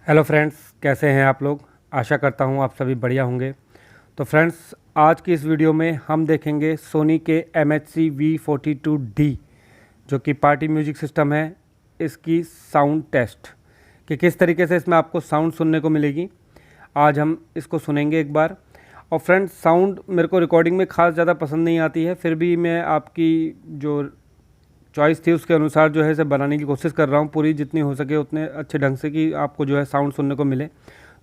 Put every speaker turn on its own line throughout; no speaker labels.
Hello friends, कैसे हैं आप लोग। आशा करता हूं आप सभी बढ़िया होंगे। तो फ्रेंड्स, आज की इस वीडियो में हम देखेंगे सोनी के MHC V42D जो कि पार्टी म्यूजिक सिस्टम है, इसकी साउंड टेस्ट कि किस तरीके से इसमें आपको साउंड सुनने को मिलेगी। आज हम इसको सुनेंगे एक बार। और फ्रेंड्स, साउंड मेरे को रिकॉर्डिंग में ख़ास ज़्यादा पसंद नहीं आती है, फिर भी मैं आपकी जो चॉइस थी उसके अनुसार जो है इसे बनाने की कोशिश कर रहा हूँ, पूरी जितनी हो सके उतने अच्छे ढंग से कि आपको जो है साउंड सुनने को मिले।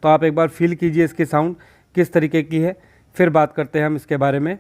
तो आप एक बार फील कीजिए इसकी साउंड किस तरीके की है, फिर बात करते हैं हम इसके बारे में।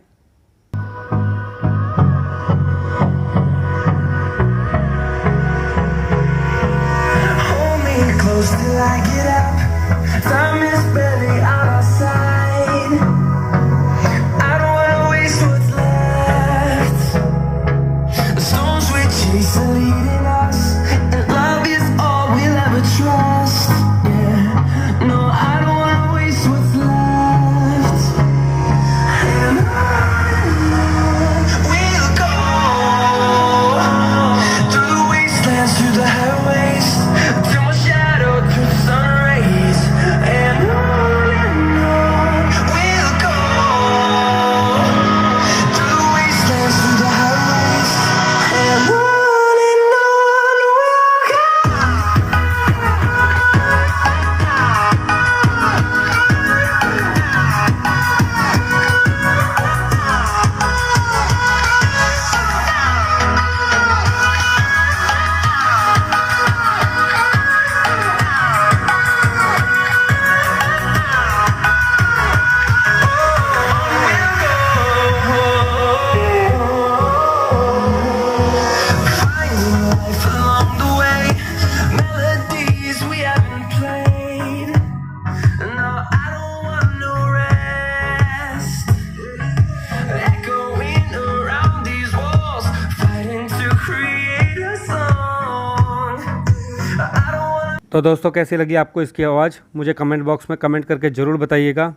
तो दोस्तों, कैसी लगी आपको इसकी आवाज़, मुझे कमेंट बॉक्स में कमेंट करके ज़रूर बताइएगा।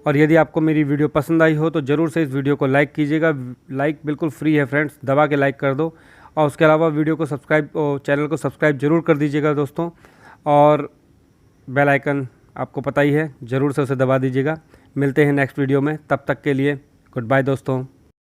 और यदि आपको मेरी वीडियो पसंद आई हो तो ज़रूर से इस वीडियो को लाइक कीजिएगा। लाइक बिल्कुल फ्री है फ्रेंड्स, दबा के लाइक कर दो। और उसके अलावा वीडियो को चैनल को सब्सक्राइब ज़रूर कर दीजिएगा दोस्तों। और बेल आइकन आपको पता ही है, ज़रूर से उसे दबा दीजिएगा। मिलते हैं नेक्स्ट वीडियो में, तब तक के लिए गुड बाय दोस्तों।